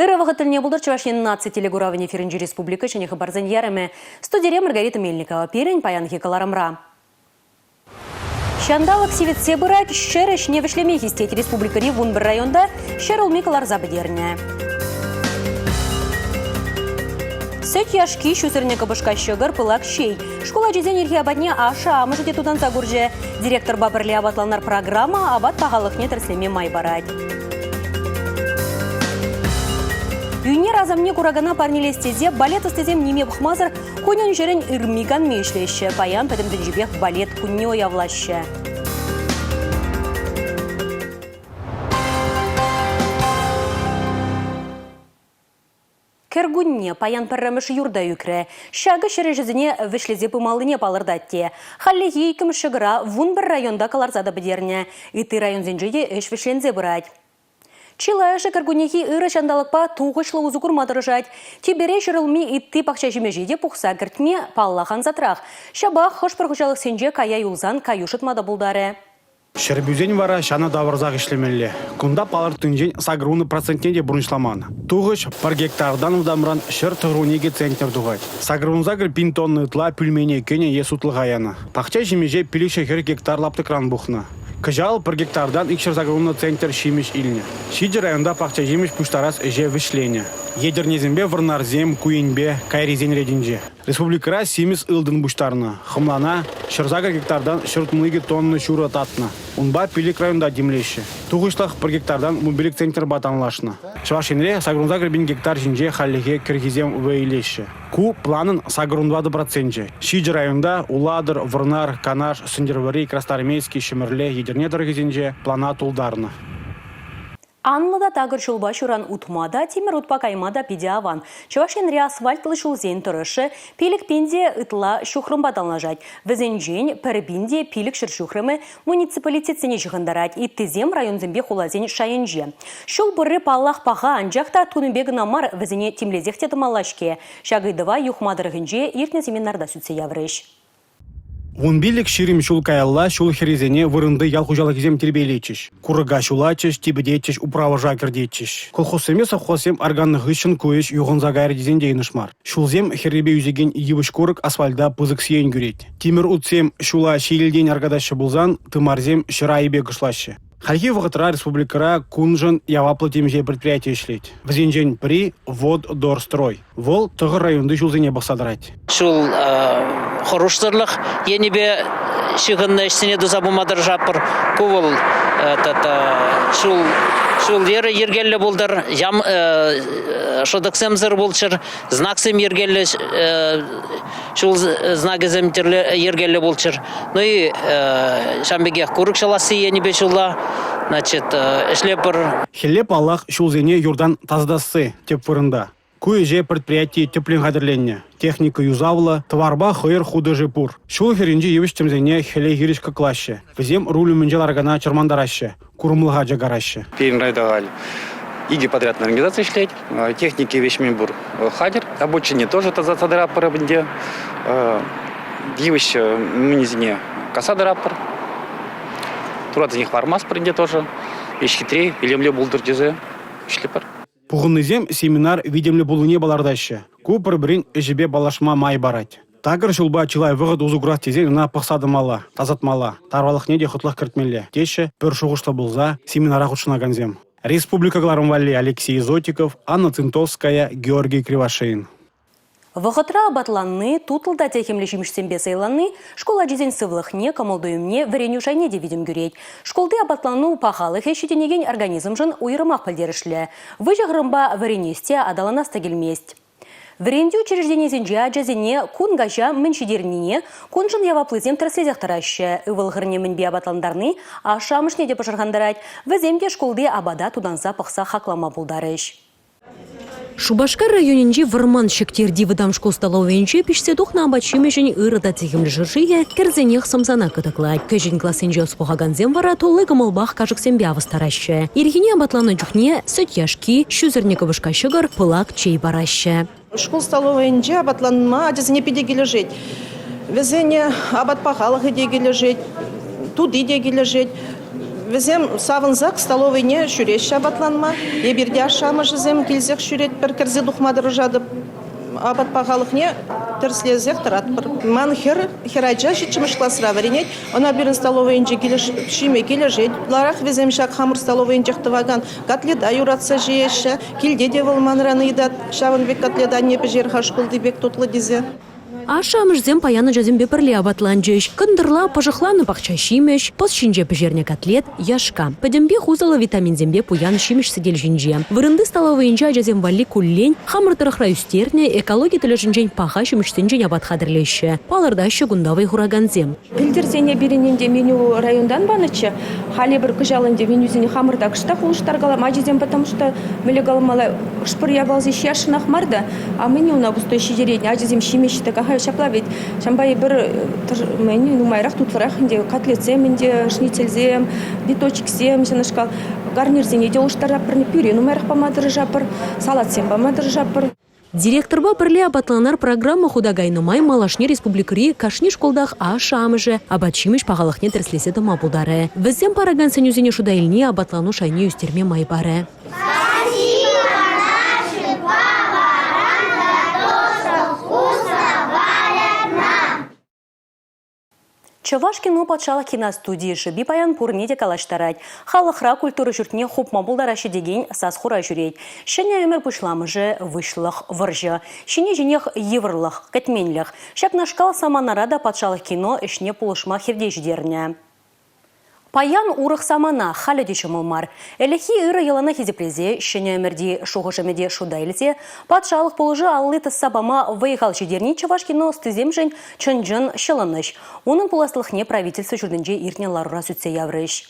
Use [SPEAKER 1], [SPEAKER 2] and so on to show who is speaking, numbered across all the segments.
[SPEAKER 1] Ыры вағытылне бұлдар Чувашин наци телегуравын эфирінжі республика және хабарзан ярымы. Студия Маргарита Мельникова, перен паян хекаларымра. Шандалық севетсе бұрат, шер ішіне вішлеме хистет республикари вун бір районда шер олмекалар забыдеріне. Сөт яшки шүсіріне кабышқа шығыр пылак шей. Школа жезен елге абадне аша амыжыде тудан загурже. Директор бабырле абатланар программа абат пағалықне тірслеме май барад. Үйнер азамне курагана парнелестезе балет істезем неме бұқмазыр конен жерін үрмиган мейшлеші. Паян пәдімді жібек балет күнне оявлашы. Кергунне паян пәррәміш юрда үкірі. Шағы шережізіне вішлезе пымалыне палырдатте. Халлеге икім шығыра вун бір районда каларзады бідеріне. Иты район зенжеде үш вішлензе бұрад. Чилайшы кергуннеге ұры шандалықпа туғышлы ұзы күрмадырыжад. Тебере шырылми итті пақша жемежеде пұқса кіртме паллахан затрақ. Шабақ хош пұрғышалық сенже кая юлзан каюшытмады бұлдары.
[SPEAKER 2] Шербюзен вара шана даварзақ ішлемелі. Күнда палыр түнжен сагруны процентнеде бұрыншламан. Туғыш пар гектардан ұдамран шыр тұғырунеге центр дұғад. Сагрунзагр пинтонны ұтла пүлмене көне есутлығаяны. Пақча жемеже пілік шекер гектар лапты кран бұқны. Кыжал пар гектардан икшір загруны центр шимеш иліне. Шиджі районда пақча жемеш пұштарас әже вішлене. Едернезімбе вырнарзем, куенбе, кайрезен редінже. Республикара семіз ылдын бұштарына. Хымлана шырзагр гектардан шыртмылыге тонны шуры татны. Унба пилик районда демлеші. Туғышлақ пар гектардан мобилик центр батанлашны. Швашинре сагрунзагр бин гектар жинже халлеге киргизем вейлеші. Ку планын сагрундвады процентже. Шиджі районда Уладыр, Вырнар, Канаш, Сындервари, Красноармейский, Шемерле, Едерне дорогезенже плана тулдарны.
[SPEAKER 1] Анлада тагыр шулба шуран утмада, темір утпа каймада пиде аван. Чувашинре асфальтлы шулзен тұрышы, пилік пенде ытла шухрым баталнажать. Візенжен пәрбинде пилік шыршухрымы муниципалитетсіне жығындарать. Иттізем районзембе хулазен шайынже. Шул бұры паллах паға анжақта туныбегі намар візене темлезекте тымалашке. Шағыдыва юхмадырғынже ертне семинарда сүтсе яврыш.
[SPEAKER 2] Унбилик ширим шул каялла шул херезене вырынды ял хужалыкизем тербейлечиш. Курыга шулачиш, тибедечиш, управа жакердечиш. Колхозсеме совхозсем органны хыщын көйеш юғынза гайры дезен дейнышмар. Шулзем херебе юзеген ебіш көрік асфальда пызык сиен көрет. Тимир утсем шула шейлден аргадашы булзан, тымарзем шыра ебе кышлашы. Хальхи вғытыра республикара кунжын яваплы темже предприятие шлет. Взенжен при вод дорстрой. Вол тұғыр районды шулзене бақсадырать.
[SPEAKER 3] Шул хороштырлық енебе шығынны ішсіне дұзабымадыр жапыр. Кувыл шул ері ергелі болдыр. Жам шыдықсемзір болчыр. Знаксем ергелі шул знагызем ергелі болчыр. Ну и шамбеге курык шаласы енебе шулла. Значит, шлепыр.
[SPEAKER 2] Хелеп Аллах шулзене юрдан таздасы теп фырында. Куеже предприятие теплен қадірленне. Техника юзавла, товарба хойыр худы жепур. Шул херинже евіш темзене хеле хиришка клаще. Візем рулю мінжел аргана чармандараще. Курымлыға жагараще.
[SPEAKER 4] Перен райдағали. Иги подрядная организация шлеть. Техники вещмен бур хадер. Обучение тоже задара парабенде. Евіш мінезіне касада рапор. Турат них вармас паренде тоже. Еш хитрей, илемле булдыр дезе. Шлепар.
[SPEAKER 2] Пуғынызем семинар видемлі болуне балардашы. Көпір бірін әжібе балашма май барать. Тагыр шулба чилай вғыд ұзуғырат тезен на пақсадымала, тазатмала, тарвалық неде құтлық кіртмелі. Теші пөр шуғышты болза семинара құтшына ганзем. Республика Гларымвали Алексей Зотиков, Анна Цинтовская, Георгий Кривошеин.
[SPEAKER 1] Вғытра абатланны, тутылда техемлешімішсенбе сайланны, школа жезен сывлықне, камалдойымне, варенюшайне девидім гүрет. Школды абатланну пағалық ешетенеген организм жын уйрымақ пілдерішлі. Выжы ғырымба варенесте адаланаста келмест. Варенді учрежденезенже ажазене кун гажа міншедерніне, кун жын яваплызем тірслезек тарашы. Үвілғырне мінбе абатландарны, ашамышне де пашырғандарать, віземге школды абада туданса пақса хақлама бұлдарыш.
[SPEAKER 5] Шубашкар районинче вырман шектерди выдам школ столовенче пишсе тухна абачимешен ырыда тихимлі жыршие керзенех самсана кытыклать. Көжін классенже успоғаганзем вара толы гымылбақ кажықсембе авыстарашы. Ирхине абатланы жүхне сөтяшки, шүзірне кыбышка шығыр, пылак чей барашы.
[SPEAKER 6] Школ столовенче абатланма адезіне педеге лежет. Везене абат пахалығы деге лежет, туды деге лежет. Везем савынзак столовыйне шүреш абатланма. Еберде ашамы жезем килзек шүрет бір кірзе дұхмадыр жады. Абат пағалықне тірслезек тұрат бір. Ман херайджа шетчіміш классыра варенет. Она бірін столовыйнже шиме кележет. Ларақ везем шак хамыр столовыйнжек тываган. Котледа юратса жиеші. Килде де вылманраны едат. Шавын век котледа не пежер хашкулды бек тутлы дизе.
[SPEAKER 5] Аша мыжзем паяны жазым бепірле абатланчыш. Кындырла пажықланы пақча шимеш, пос шинже пежерне котлет, яшка. Пәдембе хузала витаминзембе пуян шимеш сидел жинже. Вырынды столовыйынча жазем валли куллень, хамыр тырықра үстерне, экология тілі жинжен паха шимештенжен абат қадырлеші. Палырда шөгіндавай хураганзем.
[SPEAKER 7] Пілдерзене берененде меню райондан банычы, хали бір күжалынде менюзіне хамырда кышта хулыштаргала мажизем, потому что мелегалмала шпыр ябалзе шияшынақ марда, а меню на бустой шидередне, ажизем шимеші такаға шаплавит. Шамбай бір меню нумайрақ тутларах инде котлетзем, инде шницельзем, биточкзем, жанышкал гарнирзене де уштарапыр, пюре нумайрақ памадыр жапыр, салатсем памадыр жапыр.
[SPEAKER 5] Директорба пірле абатланар программа худагайнымай малашне республикари кашни школдах ашамыжы, абачимеш пағалықне тірслесе дома бұлдары. Візем параган сенюзіне шудайлне абатлану шайне үстерме май бары.
[SPEAKER 1] Чавашкину патшалық киностудии шыби паян пурнеде калаштарать. Халықра культуры жүртіне хупма бұлдарашы деген саз хура жүрейд. Шыне өмір пұшламыжы вышлық выржы. Шыне женех еврлық, кәтменлік. Шак нашкал саманарада патшалық кино ішне пулышма хевде ждерне. Паян урық самана халі дешімілмар. Әліхи үрі елана хезепрезе, шыне өмірде шуғышымеде шудайлізе, патшалық полыжы аллыты сабама выйхал жедерні Чавашкино стызем жын чынжын шылыныш. Оның пуластылықне правительсы жүрдінже иртне ларура сүтсе яврыш.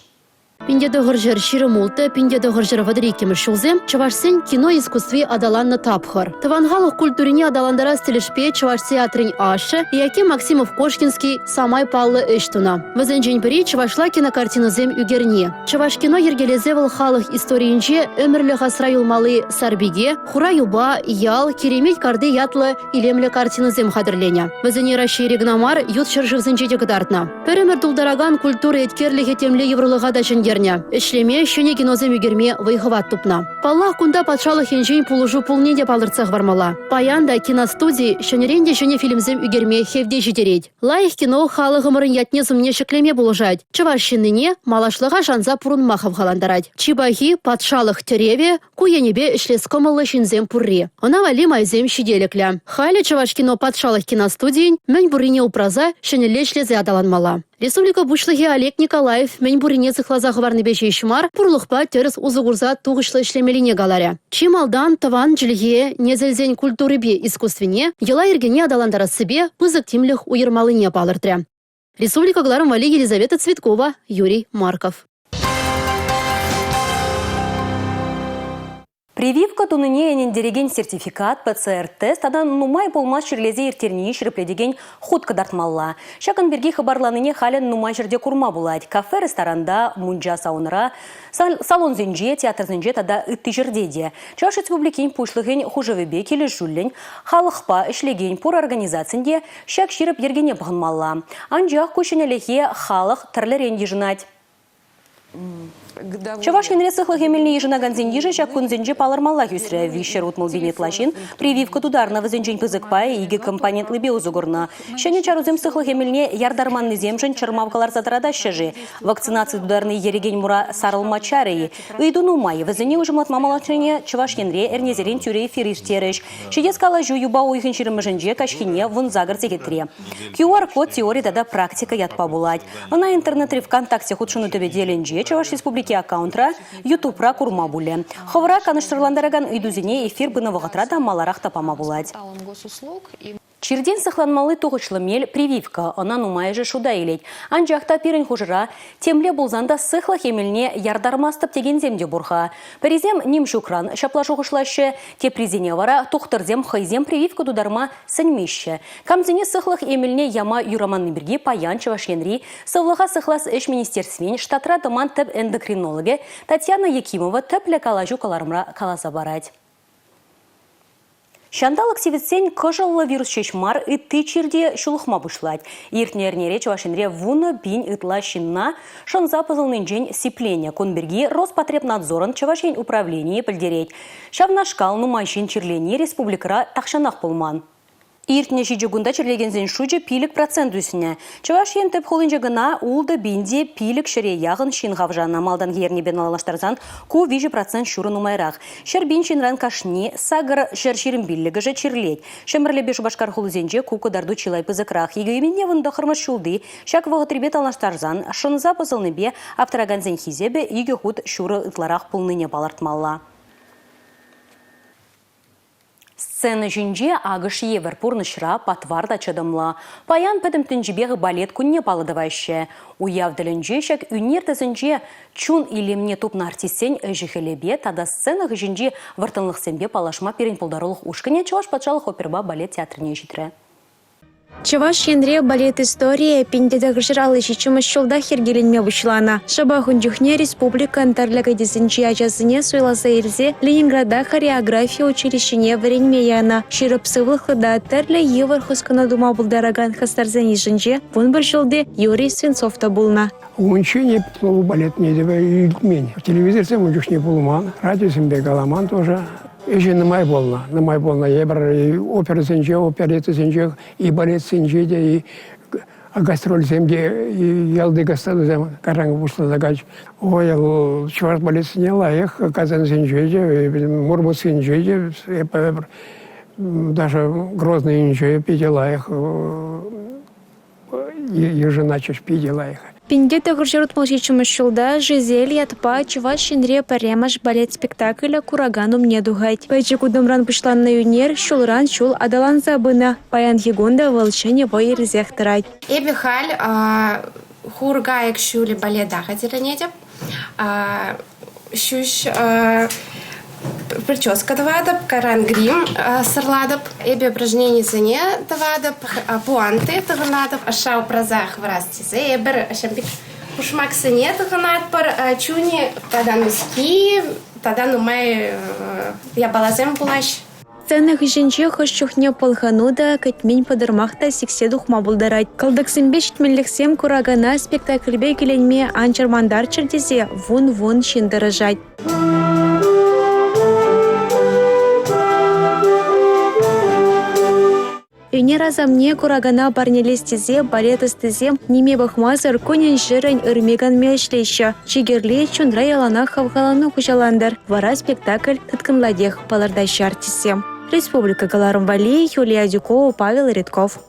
[SPEAKER 8] Пиндеде гыржыр ширемулты, пиндеде гыржыр вадриким шулзем, чавашсен кино искусстве адаланны тапхыр. Тавангалық культурине адаландара стилишпе чаваш театрин ашы, яке Максимов Кошкинский самай паллы эштуна. Вазенжень пери чавашла кинокартина зем югерне. Чаваш кино ергелезевал халық историинче өмірлі ғасра юлмалы сарбиге, хура юба, ял, керемет карды ятлы илемлі картина зем хадырленя. Вазене раши регнамар ют шыржывзенче дегдартна. Перемір дулдараган культуры еткерліге темле еврылыға да Эшлеме шөне кинозем югерме вайхыват тупна. Паллах кунда патшалық енжен пулужу пулнеде палырцах вармала. Паянда киностудии шөнеренде шөне фильмзем югерме хевде жидерейд. Лайх кино халық ымырын ятнезым не шеклеме булыжать. Чавашшынныне малашлыға жанза пурун махав халандарать. Чибахи патшалық тереве куенебе эшлес комылы шинзем пурри. Она вали майзем шиделекля. Хали чаваш кино патшалық киностудиин мэнь бурине упраза шөнеле шлезе адаланмала. Республика бушлығы Олег Николаев мен бурине цихлаза хварны бешей шмар пурлықпа теріс узығырза туғышлы ішлемеліне галаря. Чималдан таван жилге незелзен культуры бе искусствене ела ергене адаландара себе пызык тимліх уйырмалыне палыртря. Республика Гларом Вали Елизавета Цветкова, Юрий Марков.
[SPEAKER 1] Прививка туныне енендереген сертификат, ПЦР-тест, адан нумай болмас шерлезе ертеріне шірепледеген худка дартмалла. Шакын берге хабарланыне хален нумай жерде курма булать. Кафе, ресторанда, мунджа саунра, салон зенже, театр зенже тада ытты жердеде. Чаш республикин пушлыген хужевебе келі жүллен, халықпа ішлеген пур организацинде шак ширеп ергене бағынмалла. Анжақ көшінелеге халық тірлеренде жынать. Чавашкин рецихлых емельне ежина ганзенжи шакун зенжи палармалла юсре вишер утмал бинет лашин, прививка тударного зенжин пызыкпай иге компонентлы беузугурна. Шене чарузем сыхлых емельне ярдарманный земжин чармавкалар затрада шежи. Вакцинации тударный ереген мура сарылмачарии. Ыйдуну май, вазене ужимлат мамалачыне Чавашкинре эрнезерин тюрей фириштереш. Шедескала жу юба уйхын ширимыжынже кашхине вон загар зегетре. QR-код теория дада практика ятпа булать. На интернет ВКонтакте худшуну тебе деленже Чаваш республики аккаунтра YouTube-ра курма буле. Ховра каныштырландараган үйдузине эфир бынавығытрада маларах тапама булать. Чирден сахланмалы тоғышлы мел прививка, она нумайжы шуда елет. Анжақта пирін хужыра, темле болзанда сықлық емеліне ярдармастып теген земде бұрға. Перезем нем шукран, шапла жоғышлашы, те презене вара, тоқтырзем хайзем прививка дударма сәнмеші. Камзене сықлық емеліне яма юраманны бірге паян Чавашенри, сывлыға сықлас эш министерствен штатра дыман тіп эндокринологи Татьяна Якимова тіп лі калажу каларымра каласа барать. Шандалык сивитсен кыжыллы вирус чешмар ытты чирде шулухма бушлать. Иртнернере чувашинре вуны бин ытла шинна шанза пызылнынжен сипления конберги Роспотребнадзорын чувашин управление пыльдереть. Шавнашкал нумайшин чирлене республикара тахшанах пулман. Иртне жигунда чирлегензен шуче пилік процент үсіне. Чуваш ентіп холынжы гына улды бинде пилік шыре яғын шин ғавжана малдан герне бен алаштарзан ку 20% шурын умайрақ. Шыр бин шинран кашне сагыр шыр ширим биллігі жы чирлет. Шымырлебе шубашкар холызенже ку кударду чилай пызықрақ. Егеменне вынды қырмыш шулды, шак вағытребет алаштарзан шынза пызылны бе аптыраганзен хизебе еге худ шуры ытларақ пулныне балартмалла. Сцена жинже агыш евер пурнышра патварда чадымла. Паян пәдім түнжібегі балет күнне палыдывайшы. Уявдылынже шак үнертізінже чун илемне тупна артистен жихелебе, тада сцена жинже вартынлық сенбе палашма перен пулдарылық ушкыне Чуваш патшалық оперба балет театріне житірі.
[SPEAKER 9] Чаваш ендре балет история пиндеда гжиралы шичумыш шолда хергеленме бушлана. Шабахун дюхне республика антарлага десенчи ачасыне суйласа ирзе Ленинграда хореография училищене варенме яна. Ширып сывлыхыда терле евар хускана дума булдараган хастарзен ишинже вон бір жылды Юрий Свинцовта булна.
[SPEAKER 10] Учение слово балет не девай в телевизоре мы дюхне булман, радио симбе галаман тоже. Еще на май волна, я брал опера сенче, оперета сенче, и балет сенче, и гастроль сенче, и ялды гастаду зем, каранг вышла загач. Ой, чуваш балет сняла, их казан сенче, мурму сенче, даже грозные ничего пидела их, и жена чуть пидела их.
[SPEAKER 9] Пиндеда гжирут молчичумыш шолда Жизель ятпа Чуваш ендре паремаш балет спектакля курагану мне дугать. Пэчи кудымран пышлан на юнер, шулран шул адалан забына. Паян егунда волчение воирзех тарать.
[SPEAKER 11] Эбе халь хургаек шули балет дахателенедеп. Шуш прическа давадып, каран грим сырладып, эбе упражнение зене давадып, пуанты тыгынадып, ашау празах врастизе, эбер шампик пушмак сене тыгынадпыр, чуни тадан уски, тадан умай я балазем булаш.
[SPEAKER 9] Сцена хышинче хышчухне полхануда кэтмень подырмахта сиксе духма булдарать. Калдыксембе шитмеллексем курагана спектакльбе келенме анчармандар чырдезе вун шиндырыжать. Юнер азамне курагана барнелестезе балет истезе неме бахмазыр конен жирен ырмеган мешлеща. Чигерле чундра ялана хавгалану кучаландар. Вара спектакль тыткынладех палардаща артисем. Республика Галарым-Вали, Юлия Дюкова, Павел Редков.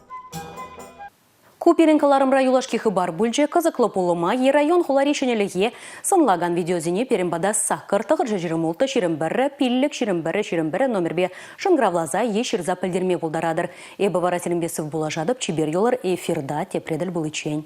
[SPEAKER 1] Куперин Каларымра юлашки хыбар бульже кызыклы пулыма е район хуларишенелеге сынлаган видеозине перембада сакыр тығыр жежірімулты ширембірі, пиллік ширембірі номербе шынгравлаза е ширза пілдерме бұлдарадыр. Эбі вара селімбесів бұлажадып, чибер йолар эфирда тепреділ бұл ичен.